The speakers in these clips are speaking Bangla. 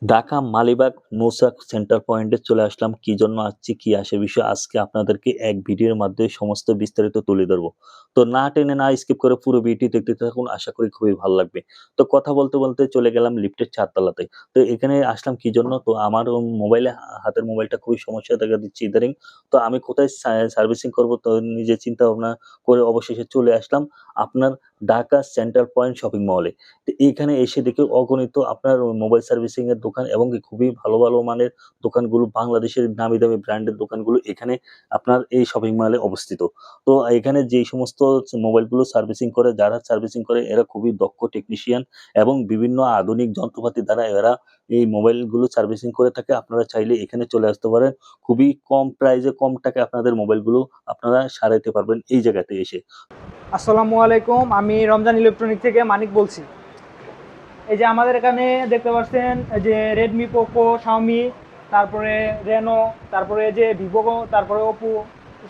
ঢাকা মালিবাগ মৌচাক সেন্টার পয়েন্টে চলে আসলাম। কি জন্য আসছি, কি আসে বিষয় আজকে আপনাদেরকে এক ভিডিওর মাধ্যমে সমস্ত বিস্তারিত তুলে ধরবো। তো না টেনে না স্কিপ করে পুরো ভিডিওটি দেখতে থাকুন। আশা করি খুবই ভালো লাগবে। তো কথা বলতে, বলতে চলে গেলাম লিফটের ৪ তলাতে। তো এখানে আসলাম কি জন্য? তো আমার মোবাইলে হাতের মোবাইলটা খুবই সমস্যা দেখা দিচ্ছে ইদানিং। তো আমি কোথায় সার্ভিসিং করব তো নিজে চিন্তা ভাবনা করে অবশেষে চলে আসলাম আপনার ঢাকা সেন্টার পয়েন্ট শপিং মলে। তো এইখানে এসে দেখি অগণিত আপনার মোবাইল সার্ভিসিং এর দোকান এবং কি খুবই ভালো, ভালো মানের দোকানগুলো বাংলাদেশের নামি দামি ব্র্যান্ডের দোকানগুলো এখানে আপনার এই শপিং মলে অবস্থিত। তো এখানে যেই সমস্ত মোবাইলগুলো সার্ভিসিং করে, যারা সার্ভিসিং করে এরা খুবই দক্ষ টেকনিশিয়ান এবং বিভিন্ন আধুনিক যন্ত্রপাতি দ্বারা এরা এই মোবাইলগুলো সার্ভিসিং করে থাকে। আপনারা চাইলে এখানে চলে আসতে পারেন। খুবই কম প্রাইসে, কম টাকায় আপনাদের মোবাইলগুলো আপনারা সারাইতে পারবেন এই জায়গাতে এসে। আসসালামু আলাইকুম, আমি রমজান ইলেকট্রনিক থেকে মানিক বলছি। এই যে আমাদের এখানে দেখতে পাচ্ছেন যে রেডমি, পোকো, শাওমি, তারপরে রেনো, তারপরে যে ভিভো, তারপরে ওপো,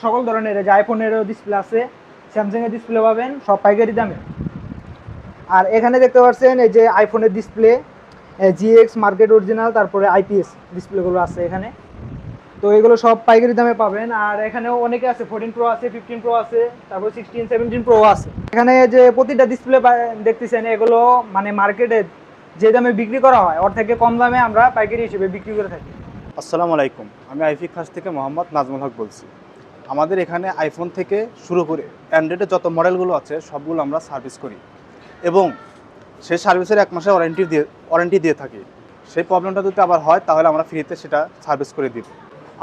সকল ধরনের যে আইফোনেরও ডিসপ্লে আছে, স্যামসাংয়ের ডিসপ্লে পাবেন সব পাইকারি দামে। আর এখানে দেখতে পাচ্ছেন এই যে আইফোনের ডিসপ্লে, জিএক্স মার্কেট অরিজিনাল, তারপরে আইপিএস ডিসপ্লেগুলো আছে এখানে। তো এগুলো সব পাইকারি দামে পাবেন। আর এখানেও অনেকে আছে, 14 প্রো আছে, 15 প্রো আছে, তারপর 16, 17 প্রো আছে। এখানে যে প্রতিটা ডিসপ্লে দেখতেছেন, এগুলো মানে মার্কেটে যে দামে বিক্রি করা হয় ওর থেকে কম দামে আমরা পাইকারি হিসেবে বিক্রি করে থাকি। আসসালামু আলাইকুম, আমি আইফিক খাস থেকে মোহাম্মদ নাজমুল হক বলছি। আমাদের এখানে আইফোন থেকে শুরু করে অ্যান্ড্রয়েডের যত মডেলগুলো আছে সবগুলো আমরা সার্ভিস করি এবং সেই সার্ভিসের 1 মাসের ওয়ারেন্টি দিয়ে থাকি। সেই প্রবলেমটা যদি আবার হয় তাহলে আমরা ফ্রিতে সেটা সার্ভিস করে দিব।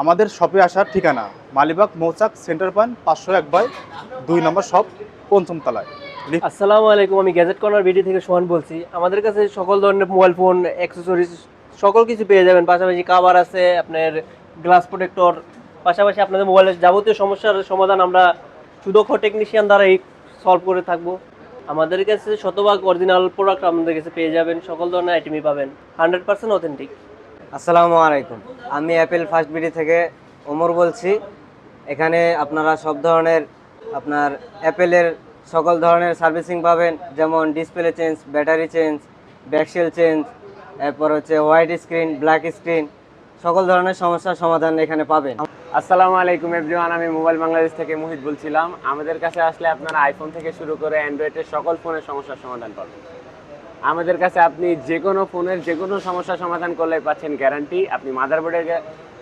আমাদের শপে আসার ঠিকানা মালিবাগ মৌচাক সেন্টার পয়েন্ট 501/2 নম্বর শপ, 5ম তলায়। আসসালামু আলাইকুম, আমি গ্যাজেট কর্নার ভিডিও থেকে সোহান বলছি। আমাদের কাছে সকল ধরনের মোবাইল ফোন, অ্যাক্সেসরিজ সকল কিছু পেয়ে যাবেন। পাশাপাশি কাভার আছে, আপনার গ্লাস প্রোটেক্টর, পাশাপাশি আপনাদের মোবাইলের যাবতীয় সমস্যার সমাধান আমরা সুদক্ষ টেকনিশিয়ান দ্বারাই সলভ করে থাকবো। আমাদের কাছে শতভাগ অরিজিনাল প্রোডাক্ট আমাদের কাছে পেয়ে যাবেন, সকল ধরনের আইটেমই পাবেন, 100% অথেন্টিক। আসসালামু আলাইকুম, আমি অ্যাপেল ফার্স্ট বিডি থেকে ওমর বলছি। এখানে আপনারা সব ধরনের আপনার অ্যাপেলের সকল ধরনের সার্ভিসিং পাবেন, যেমন display change, battery change, back shell change, এরপর হচ্ছে হোয়াইট স্ক্রিন, ব্ল্যাক স্ক্রিন, সকল ধরনের সমস্যার সমাধান এখানে পাবেন। আসসালামু আলাইকুম এভরিওয়ান, আমি মোবাইল বাংলাদেশ থেকে মুহিত বলছিলাম। আমাদের কাছে আসলে আপনারা আইফোন থেকে শুরু করে অ্যান্ড্রয়েডের সকল ফোনের সমস্যার সমাধান পাবেন। আমাদের কাছে আপনি যে কোনো ফোনের যে কোনো সমস্যার সমাধান করলে পাচ্ছেন গ্যারান্টি। আপনি মাদারবোর্ডের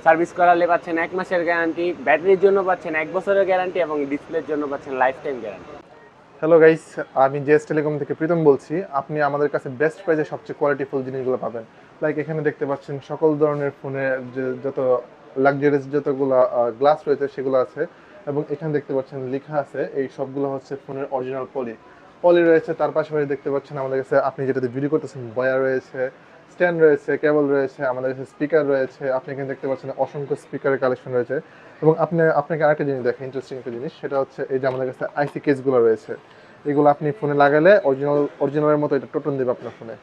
সার্ভিস করালে পাচ্ছেন 1 মাসের গ্যারান্টি, ব্যাটারির জন্য পাচ্ছেন 1 বছরের গ্যারান্টি এবং ডিসপ্লের জন্য পাচ্ছেন life time guarantee. Hello guys, আমি জেএস টেলিকম থেকে প্রীতম বলছি। আপনি আমাদের কাছে বেস্ট প্রাইসে সবচেয়ে কোয়ালিটিফুল জিনিসগুলো পাবেন। লাইক এখানে দেখতে পাচ্ছেন সকল ধরনের ফোনে যে যত লাক্সারিয়াস যতগুলো গ্লাস রয়েছে সেগুলো আছে, এবং এখানে দেখতে পাচ্ছেন লেখা আছে এই সবগুলো হচ্ছে ফোনের অরিজিনাল পলি রয়েছে। তার পাশাপাশি দেখতে পাচ্ছেন আমাদের কাছে আপনি যেটাতে ভিডিও করতেছেন বয়ার রয়েছে, স্ট্যান্ড রয়েছে, কেবল রয়েছে, আমাদের কাছে স্পিকার রয়েছে। আপনি এখানে দেখতে পাচ্ছেন অসংখ্য স্পিকারের কালেকশন রয়েছে। এবং আপনাকে আরেকটা জিনিস দেখেন, ইন্টারেস্টিং একটা জিনিস, সেটা হচ্ছে এই যে আমাদের কাছে আইসি কেসগুলো রয়েছে। এগুলো আপনি ফোনে লাগালে অরিজিনালের মতো এটা টোটন দেবে আপনার ফোনে।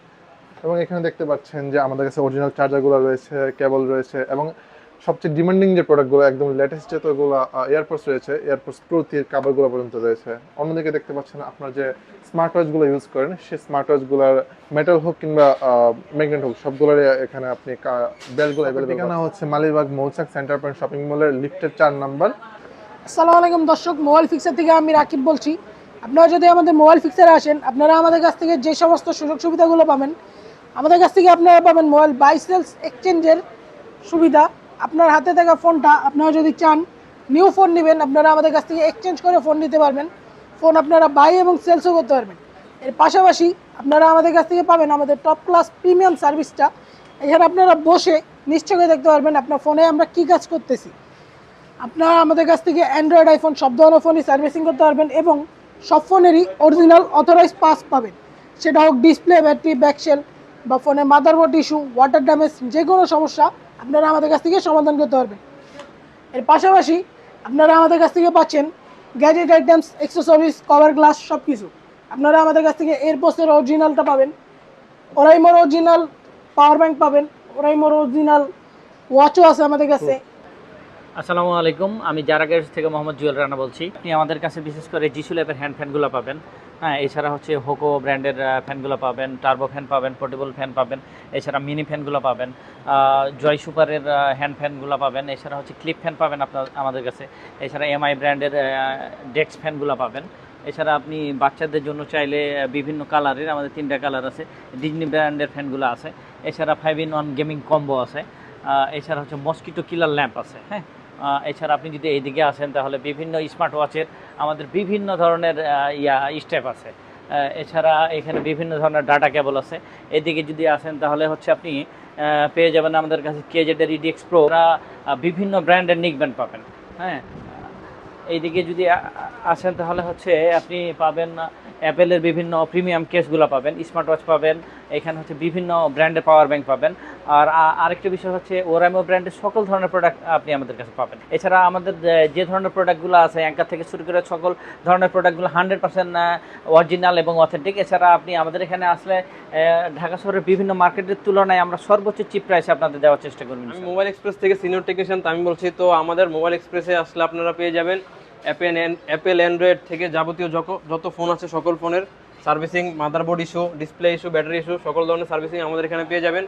এবং এখানে দেখতে পাচ্ছেন যে আমাদের কাছে অরিজিনাল চার্জারগুলো রয়েছে, কেবল রয়েছে, এবং সবচেয়ে ডিমান্ডিং যে প্রোডাক্টগুলো একদম লেটেস্ট যতগুলো এয়ারপোর্টস রয়েছে, এয়ারপোর্টস প্রো কাভারগুলো পর্যন্ত রয়েছে। অন্যদিকে দেখতে পাচ্ছেন আপনার যে স্মার্ট ওয়াচগুলো ইউজ করেন, সেই স্মার্ট ওয়াচগুলোর মেটাল হোক কিংবা ম্যাগনেট হোক সবগুলোর এখানে আপনি বেল্টগুলো অ্যাভেলেবল। ঠিকানা হচ্ছে মালিবাগ মৌচাক সেন্টার পয়েন্ট শপিং মলের লিফটের 4 নাম্বার। আসসালামু আলাইকুম দর্শক, মোবাইল ফিক্সার থেকে আমি রাকিব বলছি। আপনারা যদি আমাদের মোবাইল ফিক্সারে আসেন, আপনারা আমাদের কাছ থেকে যে সমস্ত সুযোগ সুবিধাগুলো পাবেন, আমাদের কাছ থেকে আপনারা পাবেন মোবাইল বাই সেলস এক্সচেঞ্জের সুবিধা। আপনার হাতে থাকা ফোনটা আপনারা যদি চান নিউ ফোন নেবেন, আপনারা আমাদের কাছ থেকে এক্সচেঞ্জ করে ফোন নিতে পারবেন। ফোন আপনারা বাই এবং সেলসও করতে পারবেন। এর পাশাপাশি আপনারা আমাদের কাছ থেকে পাবেন আমাদের টপ ক্লাস প্রিমিয়াম সার্ভিসটা। এখানে আপনারা বসে নিশ্চয়ই দেখতে পারবেন আপনার ফোনে আমরা কী কাজ করতেছি। আপনারা আমাদের কাছ থেকে অ্যান্ড্রয়েড, আইফোন সব ধরনের ফোনই সার্ভিসিং করতে পারবেন এবং সব ফোনেরই অরিজিনাল অথরাইজ পাস পাবেন। সেটা হোক ডিসপ্লে, ব্যাটারি, ব্যাকসেল বা ফোনের মাদারবোর্ড ইস্যু, ওয়াটার ড্যামেজ, যে কোনো সমস্যা আপনারা আমাদের কাছ থেকে সমাধান করতে পারবেন। এর পাশাপাশি আপনারা আমাদের কাছ থেকে পাচ্ছেন gadget items, accessories, cover, glass সব কিছু। আপনারা আমাদের কাছ থেকে এয়ারপোর্টসের অরিজিনালটা পাবেন, ওরাইমোর অরিজিনাল পাওয়ার ব্যাংক পাবেন, ওরাইমোর অরিজিনাল ওয়াচও আছে আমাদের কাছে। আসসালামু আলাইকুম, আমি জারা গ্যারেজ থেকে মোহাম্মদ জুয়েল রানা বলছি। আপনি আমাদের কাছে বিশেষ করে জিসু ল্যাবের হ্যান্ড ফ্যানগুলো পাবেন। হ্যাঁ, এছাড়া হচ্ছে হোকো ব্র্যান্ডের ফ্যানগুলো পাবেন, টার্বো ফ্যান পাবেন, পোর্টেবল ফ্যান পাবেন, এছাড়া মিনি ফ্যানগুলো পাবেন, জয় সুপারের হ্যান্ড ফ্যানগুলো পাবেন, এছাড়া হচ্ছে ক্লিপ ফ্যান পাবেন আমাদের কাছে, এছাড়া এমআই ব্র্যান্ডের ডেস্ক ফ্যানগুলো পাবেন। এছাড়া আপনি বাচ্চাদের জন্য চাইলে বিভিন্ন কালারের, আমাদের 3টা কালার আছে, ডিজনি ব্র্যান্ডের ফ্যানগুলো আছে, এছাড়া 5-in-1 গেমিং কম্বো আছে, এছাড়া হচ্ছে মসকিটো কিলার ল্যাম্প আছে। হ্যাঁ, এছাড়া আপনি যদি এইদিকে আসেন তাহলে বিভিন্ন স্মার্ট ওয়াচের আমাদের বিভিন্ন ধরনের স্টেপ আছে। এছাড়া এখানে বিভিন্ন ধরনের ডাটা কেবল আছে। এদিকে যদি আসেন তাহলে হচ্ছে আপনি পেয়ে যাবেন আমাদের কাছে কেজেডের ইডিএক্স প্রো, বিভিন্ন ব্র্যান্ডের নিকব্যান্ড পাবেন। হ্যাঁ, এইদিকে যদি আসেন তাহলে হচ্ছে আপনি পাবেন অ্যাপেলের বিভিন্ন প্রিমিয়াম কেসগুলো পাবেন, স্মার্ট ওয়াচ পাবেন, এখানে হচ্ছে বিভিন্ন ব্র্যান্ডের পাওয়ার ব্যাংক পাবেন। আর আরেকটা বিষয় হচ্ছে ওরাইমো ব্র্যান্ডের সকল ধরনের প্রোডাক্ট আপনি আমাদের কাছে পাবেন। এছাড়া আমাদের যে ধরনের প্রোডাক্টগুলো আছে অ্যাঙ্কার থেকে শুরু করে সকল ধরনের প্রোডাক্টগুলো 100% অরিজিনাল এবং অথেন্টিক। এছাড়া আপনি আমাদের এখানে আসলে ঢাকা শহরের বিভিন্ন মার্কেটের তুলনায় আমরা সর্বোচ্চ চিপ প্রাইসে আপনাদের দেওয়ার চেষ্টা করব। আমি মোবাইল এক্সপ্রেস থেকে সিনিয়র টেকনিশিয়ান তামিম বলছি। তো আমাদের মোবাইল এক্সপ্রেসে আসলে আপনারা পেয়ে যাবেন অ্যাপেল অ্যান্ড্রয়েড থেকে যাবতীয় যত ফোন আছে সকল ফোনের servicing, motherboard issue, display issue, battery issue, সকল ধরনের সার্ভিসিং আমাদের এখানে পেয়ে যাবেন।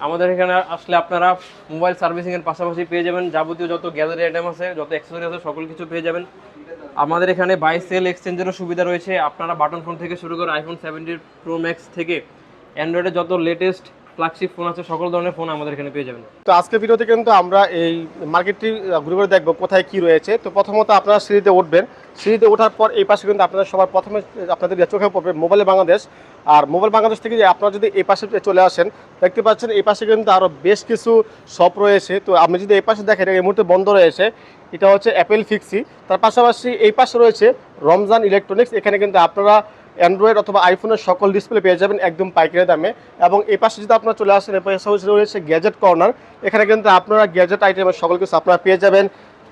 আমাদের এখানে আসলে আপনারা মোবাইল সার্ভিসিংয়ের পাশাপাশি পেয়ে যাবেন যাবতীয় যত গ্যালারি আইটেম আছে, যত অ্যাক্সেসরি আছে, সকল কিছু পেয়ে যাবেন। আমাদের এখানে বাই সেল এক্সচেঞ্জেরও সুবিধা রয়েছে। আপনারা বাটন ফোন থেকে শুরু করে আইফোন 17 প্রো ম্যাক্স থেকে অ্যান্ড্রয়েডের যত লেটেস্ট ফ্ল্যাগশিপ ফোন আছে সকল ধরনের ফোন আমাদের এখানে পেয়ে যাবেন। তো আজকের ভিডিওতে কিন্তু আমরা এই মার্কেটটি ঘুরে ঘুরে দেখবো কোথায় কি রয়েছে। তো প্রথমত আপনারা সিঁড়িতে উঠবেন, সিঁড়িতে ওঠার পর এই পাশে কিন্তু আপনারা সবার প্রথমে আপনাদের চোখে পড়বে মোবাইল বাংলাদেশ। আর মোবাইল বাংলাদেশ থেকে আপনারা যদি এই পাশে চলে আসেন, দেখতে পাচ্ছেন এই পাশে কিন্তু আরও বেশ কিছু শপ রয়েছে। তো আপনি যদি এই পাশে দেখেন, এই মুহূর্তে বন্ধ রয়েছে, এটা হচ্ছে অ্যাপেল ফিক্সি। তার পাশাপাশি এই পাশে রয়েছে রমজান ইলেকট্রনিক্স। এখানে কিন্তু আপনারা অ্যান্ড্রয়েড অথবা আইফোনের সকল ডিসপ্লে পেয়ে যাবেন একদম পাইকারি দামে। এবং এই পাশে যদি আপনারা চলে আসেন, এই পাশে রয়েছে গ্যাজেট কর্নার। এখানে কিন্তু আপনারা গ্যাজেট আইটেমের সকল কিছু আপনারা পেয়ে যাবেন,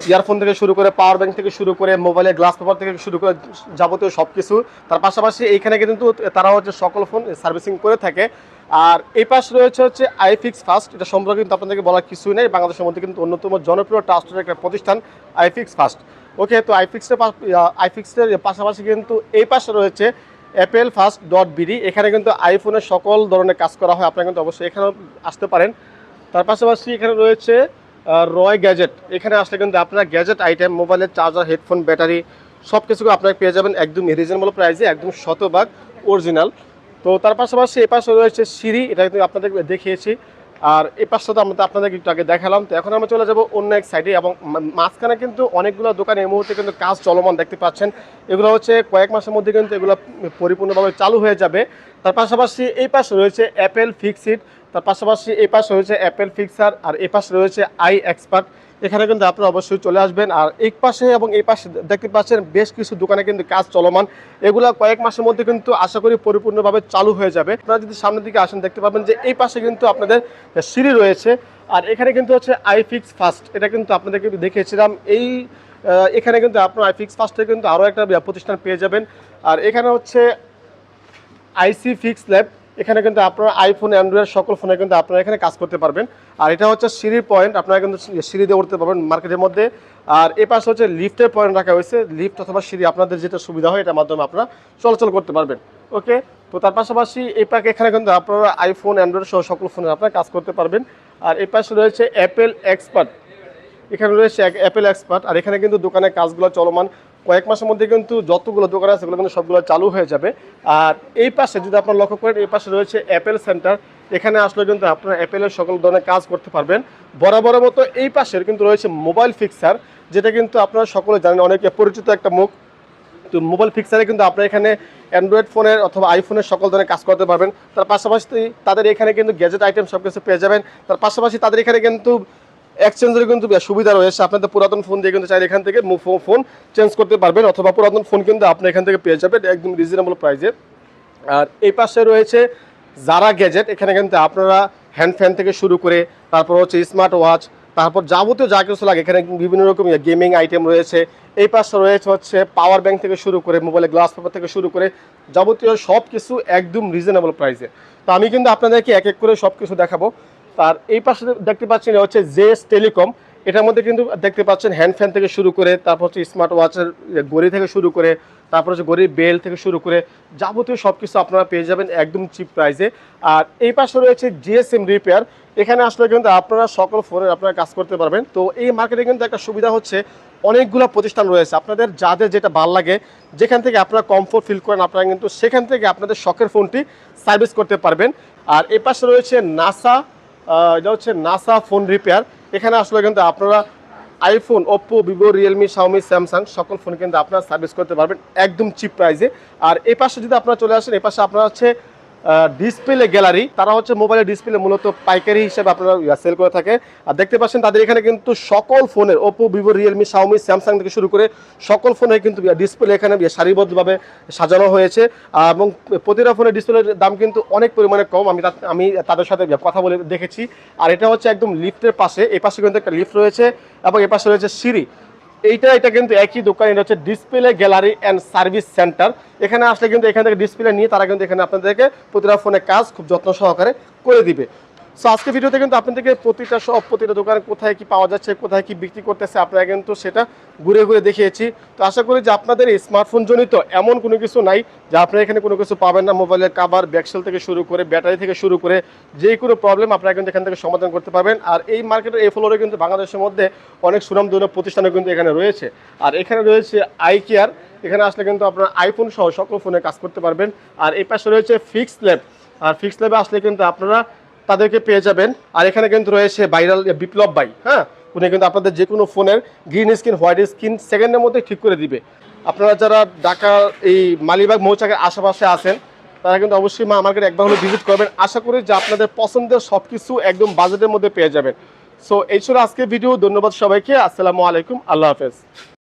ইয়ারফোন থেকে শুরু করে পাওয়ার ব্যাংক থেকে শুরু করে মোবাইলের গ্লাস পেপার থেকে শুরু করে যাবতীয় সব কিছু। তার পাশাপাশি এইখানে কিন্তু তারা হচ্ছে সকল ফোন সার্ভিসিং করে থাকে। আর এই পাশে রয়েছে হচ্ছে আইফিক্স ফাস্ট। এটা সম্পর্কে কিন্তু আপনাদেরকে বলার কিছুই নেই, বাংলাদেশের মধ্যে কিন্তু অন্যতম জনপ্রিয় ট্রাস্টের একটা প্রতিষ্ঠান আইফিক্স ফাস্ট। ওকে, তো আইফিক্সের পাশাপাশি কিন্তু এই পাশে রয়েছে অ্যাপেল ফাস্ট .bd। এখানে কিন্তু আইফোনের সকল ধরনের কাজ করা হয়, আপনারা কিন্তু অবশ্যই এখানেও আসতে পারেন। তার পাশাপাশি এখানে রয়েছে রয় গ্যাজেট। এখানে আসলে কিন্তু আপনারা গ্যাজেট আইটেম, মোবাইলের চার্জার, হেডফোন, ব্যাটারি সব কিছু আপনারা পেয়ে যাবেন একদম রিজনেবল প্রাইসে, একদম শতভাগ অরিজিনাল। তো তার পাশাপাশি এই পাশে রয়েছে সিঁড়ি, এটা কিন্তু আপনাদের দেখিয়েছি। আর এই পাশটা তো আমরা আপনাদেরকে একটু আগে দেখালাম। তো এখন আমরা চলে যাব অন্য এক সাইডে, এবং মাঝখানে কিন্তু অনেকগুলো দোকান এই মুহূর্তে কিন্তু কাজ চলমান দেখতে পাচ্ছেন। এগুলো হচ্ছে কয়েক মাসের মধ্যে কিন্তু এগুলো পরিপূর্ণভাবে চালু হয়ে যাবে। তার পাশাপাশি এই পাশে রয়েছে অ্যাপেল ফিক্সিট, তার পাশাপাশি এই পাশে রয়েছে অ্যাপেল ফিক্সার, আর এই পাশে রয়েছে আই এক্সপার্ট। এখানে কিন্তু আপনারা অবশ্যই চলে আসবেন। আর এই পাশে এবং এই পাশে দেখতে পাচ্ছেন বেশ কিছু দোকানে কিন্তু কাজ চলমান, এগুলো কয়েক মাসের মধ্যে কিন্তু আশা করি পরিপূর্ণভাবে চালু হয়ে যাবে। আপনারা যদি সামনের দিকে আসেন দেখতে পাবেন যে এই পাশে কিন্তু আপনাদের সিঁড়ি রয়েছে। আর এখানে কিন্তু হচ্ছে আইফিক্স ফাস্ট, এটা কিন্তু আপনাদেরকে দেখিয়েছিলাম। এখানে কিন্তু আপনার আইফিক্স ফাস্টে কিন্তু আরও একটা প্রতিষ্ঠান পেয়ে যাবেন। আর এখানে হচ্ছে আইসি ফিক্স ল্যাব। এখানে কিন্তু আপনারা আইফোন, অ্যান্ড্রয়েড সকল ফোনে কিন্তু আপনারা এখানে কাজ করতে পারবেন। আর এটা হচ্ছে সিঁড়ির পয়েন্ট, আপনারা কিন্তু সিঁড়ি দিয়ে উঠতে পারবেন মার্কেটের মধ্যে। আর এই পাশে হচ্ছে লিফটের পয়েন্ট রাখা হয়েছে, লিফট অথবা সিঁড়ি আপনাদের যেটা সুবিধা হয় এটার মাধ্যমে আপনারা চলাচল করতে পারবেন। ওকে, তো তার পাশাপাশি এই পাশে এখানে কিন্তু আপনারা আইফোন, অ্যান্ড্রয়েড সহ সকল ফোনে আপনারা কাজ করতে পারবেন। আর এই পাশে রয়েছে অ্যাপেল এক্সপার্ট, এখানে রয়েছে অ্যাপেল এক্সপার্ট। আর এখানে কিন্তু দোকানের কাজগুলো চলমান, কয়েক মাসের মধ্যে কিন্তু যতগুলো দোকান আছে সেগুলো কিন্তু সবগুলো চালু হয়ে যাবে। আর এই পাশে যদি আপনারা লক্ষ্য করেন, এই পাশে রয়েছে অ্যাপেল সেন্টার। এখানে আসলে কিন্তু আপনারা অ্যাপেলের সকল ধরনের কাজ করতে পারবেন। বরাবরের মতো এই পাশের কিন্তু রয়েছে মোবাইল ফিক্সার, যেটা কিন্তু আপনারা সকলে জানেন অনেকে পরিচিত একটা মুখ। তো মোবাইল ফিক্সারে কিন্তু আপনারা এখানে অ্যান্ড্রয়েড ফোনের অথবা আইফোনের সকল ধরনের কাজ করতে পারবেন। তার পাশাপাশি তাদের এখানে কিন্তু গ্যাজেট আইটেম সব কিছু পেয়ে যাবেন। তার পাশাপাশি তাদের এখানে কিন্তু এক্সচেঞ্জের কিন্তু সুবিধা রয়েছে, আপনাদের পুরাতন ফোন দিয়ে কিন্তু চাইলে এখান থেকে ফোন চেঞ্জ করতে পারবেন, অথবা পুরাতন ফোন কিন্তু আপনি এখান থেকে পেয়ে যাবেন একদম রিজনেবল প্রাইসে। আর এই পাশে রয়েছে যারা গ্যাজেট, এখানে কিন্তু আপনারা হ্যান্ড ফ্যান থেকে শুরু করে তারপর হচ্ছে স্মার্ট ওয়াচ, তারপর যাবতীয় যা কিছু লাগে এখানে বিভিন্ন রকম গেমিং আইটেম রয়েছে। এই পাশে রয়েছে হচ্ছে পাওয়ার ব্যাংক থেকে শুরু করে মোবাইলের গ্লাস পেপার থেকে শুরু করে যাবতীয় সব কিছু একদম রিজনেবল প্রাইসে। তো আমি কিন্তু আপনাদেরকে এক এক করে সব কিছু দেখাবো। তার এই পাশে দেখতে পাচ্ছেন হচ্ছে জেএস টেলিকম, এটার মধ্যে কিন্তু দেখতে পাচ্ছেন হ্যান্ড ফ্যান থেকে শুরু করে তারপর হচ্ছে স্মার্ট ওয়াচের ঘড়ি থেকে শুরু করে তারপর হচ্ছে ঘড়ির বেল থেকে শুরু করে যাবতীয় সব কিছু আপনারা পেয়ে যাবেন একদম চিপ প্রাইসে। আর এই পাশে রয়েছে জিএসএম রিপেয়ার, এখানে আসলে কিন্তু আপনারা সকল ফোনের আপনারা কাজ করতে পারবেন। তো এই মার্কেটে কিন্তু একটা সুবিধা হচ্ছে অনেকগুলো প্রতিষ্ঠান রয়েছে, আপনাদের যাদের যেটা ভালো লাগে, যেখান থেকে আপনারা কমফোর্ট ফিল করেন, আপনারা কিন্তু সেখান থেকে আপনাদের শখের ফোনটি সার্ভিস করতে পারবেন। আর এই পাশে রয়েছে নাসা, এটা হচ্ছে নাসা ফোন রিপেয়ার, এখানে আসলে কিন্তু আপনারা iPhone, Oppo, Vivo, Realme, Xiaomi, Samsung সকল ফোন কিন্তু আপনারা সার্ভিস করতে পারবেন একদম চিপ প্রাইসে। আর এই পাশে যদি আপনারা চলে আসেন, এই পাশে আপনারা হচ্ছে ডিসপ্লে গ্যালারি, তারা হচ্ছে মোবাইলের ডিসপ্লে মূলত পাইকারি হিসেবে আপনারা সেল করে থাকে। আর দেখতে পাচ্ছেন তাদের এখানে কিন্তু সকল ফোনের Oppo, Vivo, Realme, Xiaomi, Samsung থেকে শুরু করে সকল ফোনের কিন্তু ডিসপ্লে এখানে সারিবদ্ধভাবে সাজানো হয়েছে। এবং প্রতিটা ফোনের ডিসপ্লের দাম কিন্তু অনেক পরিমাণে কম, আমি তাদের সাথে কথা বলে দেখেছি। আর এটা হচ্ছে একদম লিফটের পাশে, এই পাশে কিন্তু একটা লিফট রয়েছে এবং এই পাশে রয়েছে সিঁড়ি। এটা কিন্তু একই দোকান, এটা হচ্ছে display gallery and service centre. এখানে আসলে কিন্তু এখান থেকে ডিসপ্লে নিয়ে তারা কিন্তু এখানে আপনাদেরকে প্রতিটা ফোনের কাজ খুব যত্ন সহকারে করে দিবে। সো আজকে ভিডিওতে কিন্তু আপনাদেরকে প্রতিটা দোকানে কোথায় কি পাওয়া যাচ্ছে, কোথায় কি বিক্রি করতেছে, আপনারা কিন্তু সেটা ঘুরে ঘুরে দেখিয়েছি। তো আশা করি যে আপনাদের এই স্মার্টফোন জনিত এমন কোনো কিছু নাই যে আপনারা এখানে কোনো কিছু পাবেন না। মোবাইলের কাভার, ব্যাকসেল থেকে শুরু করে ব্যাটারি থেকে শুরু করে যে কোনো প্রবলেম আপনারা কিন্তু এখান থেকে সমাধান করতে পারবেন। আর এই মার্কেটের এই ফ্লোরে কিন্তু বাংলাদেশের মধ্যে অনেক সুনামধন্য প্রতিষ্ঠানও কিন্তু এখানে রয়েছে। আর এখানে রয়েছে আই কেয়ার, এখানে আসলে কিন্তু আপনারা আইফোন সহ সকল ফোনে কাজ করতে পারবেন। আর এই পাশে রয়েছে ফিক্সড ল্যাব, আর ফিক্সড ল্যাবে আসলে কিন্তু আপনারা তাদেরকে পেয়ে যাবেন। আর এখানে কিন্তু রয়েছে ভাইরাল বিপ্লব ভাই, হ্যাঁ, উনি কিন্তু আপনাদের যে কোনো ফোনের গ্রিন স্ক্রিন, হোয়াইট স্ক্রিন সেকেন্ডের মধ্যে ঠিক করে দিবে। আপনারা যারা ঢাকা এই মালিবাগ মৌচাকের আশেপাশে আছেন, তারা কিন্তু অবশ্যই মার্কেটে একবার হলে ভিজিট করবেন। আশা করি যে আপনাদের পছন্দের সব কিছু একদম বাজেটের মধ্যে পেয়ে যাবেন। সো এই ছিল আজকের ভিডিও। ধন্যবাদ সবাইকে। আসসালামু আলাইকুম, আল্লাহ হাফেজ।